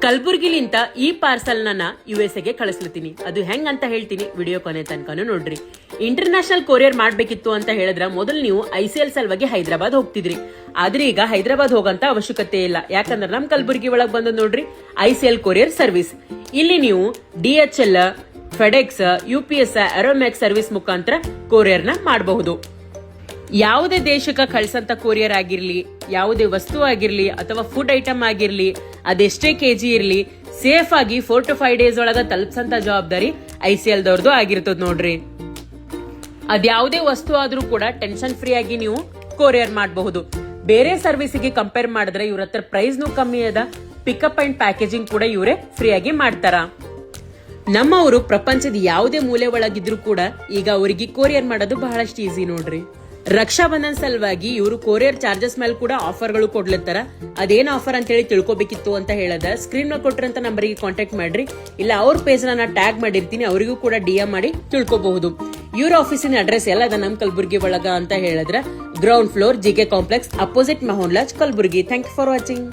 ಕಲಬುರ್ಗಿಲಿಂತ ಈ ಪಾರ್ಸಲ್ ನನ್ನ USA ಗೆ ಕಳಿಸ್ಲತ್ತೀನಿ. ಅದು ಹೆಂಗ್ ಅಂತ ಹೇಳ್ತೀನಿ, ವಿಡಿಯೋ ಕೊನೆ ತನಕನೂ ನೋಡ್ರಿ. ಇಂಟರ್ನ್ಯಾಷನಲ್ ಕೊರಿಯರ್ ಮಾಡ್ಬೇಕಿತ್ತು ಅಂತ ಹೇಳಿದ್ರ ಮೊದಲು ನೀವು ICL ಸಲುವಾಗಿ ಹೈದರಾಬಾದ್ ಹೋಗ್ತಿದ್ರಿ. ಆದ್ರೆ ಈಗ ಹೈದರಾಬಾದ್ ಹೋಗಂತ ಅವಶ್ಯಕತೆ ಇಲ್ಲ. ಯಾಕಂದ್ರೆ ನಮ್ ಕಲಬುರ್ಗಿ ಒಳಗ್ ಬಂದು ನೋಡ್ರಿ ICL ಕೊರಿಯರ್ ಸರ್ವಿಸ್. ಇಲ್ಲಿ ನೀವು DHL, ಫೆಡೆಕ್ಸ್, UPS, ಅರೋಮ್ಯಾಕ್ಸ್ ಸರ್ವಿಸ್ ಮುಖಾಂತರ ಕೊರಿಯರ್ ನ ಮಾಡಬಹುದು. ಯಾವುದೇ ದೇಶಕ್ಕೆ ಕಳ್ಸಂತ ಕೊರಿಯರ್ ಆಗಿರ್ಲಿ, ಯಾವುದೇ ವಸ್ತು ಆಗಿರ್ಲಿ ಅಥವಾ ಫುಡ್ ಐಟಮ್ ಆಗಿರ್ಲಿ, ಅದೆಷ್ಟೇ ಕೆಜಿ ಇರ್ಲಿ, ಸೇಫ್ ಆಗಿ 4 to 5 ಡೇಸ್ ಒಳಗ ತಲುಪ್ಸಂತ ಜವಾಬ್ದಾರಿ ICL ದವ್ರದ್ದು ಆಗಿರ್ತದ ನೋಡ್ರಿ. ಅದ್ಯಾವುದೇ ವಸ್ತು ಆದ್ರೂ ಕೂಡ ಟೆನ್ಷನ್ ಫ್ರೀ ಆಗಿ ನೀವು ಕೊರಿಯರ್ ಮಾಡಬಹುದು. ಬೇರೆ ಸರ್ವಿಸ್ಗೆ ಕಂಪೇರ್ ಮಾಡಿದ್ರೆ ಇವ್ರ ಹತ್ರ ಪ್ರೈಸ್ ನೂ ಕಮ್ಮಿ ಅದ. ಪಿಕಪ್ ಅಂಡ್ ಪ್ಯಾಕೇಜಿಂಗ್ ಕೂಡ ಇವರೇ ಫ್ರೀ ಆಗಿ ಮಾಡ್ತಾರ. ನಮ್ಮವರು ಪ್ರಪಂಚದ ಯಾವುದೇ ಮೂಲೆ ಒಳಗಿದ್ರು ಕೂಡ ಈಗ ಅವರಿಗೆ ಕೊರಿಯರ್ ಮಾಡೋದು ಬಹಳಷ್ಟು ಈಸಿ ನೋಡ್ರಿ. ರಕ್ಷಾ ಬಂಧನ್ ಸಲುವಾಗಿ ಇವರು ಕೊರಿಯರ್ ಚಾರ್ಜಸ್ ಮೇಲೆ ಕೂಡ ಆಫರ್ಗಳು ಕೊಡ್ಲತ್ತಾರ. ಅದೇನ್ ಆಫರ್ ಅಂತ ಹೇಳಿ ತಿಳ್ಕೊಬೇಕಿತ್ತು ಅಂತ ಹೇಳದ ಸ್ಕ್ರೀನ್ ನ ಕೊಟ್ಟಿರಂತ ನಂಬರ್ಗೆ ಕಾಂಟ್ಯಾಕ್ಟ್ ಮಾಡ್ರಿ. ಇಲ್ಲ ಅವ್ರ ಪೇಜ್ ನ ಟ್ಯಾಗ್ ಮಾಡಿರ್ತೀನಿ, ಅವರಿಗೂ ಕೂಡ DM ಮಾಡಿ ತಿಳ್ಕೊಬಹುದು. ಇವ್ರ ಆಫೀಸಿನ ಅಡ್ರೆಸ್ ಎಲ್ಲ ಅದ ನಮ್ ಕಲಬುರ್ಗಿ ಒಳಗ ಅಂತ ಹೇಳಿದ್ರ ground floor GK complex opposite Mahon lodge Kalaburagi. Thank you for watching.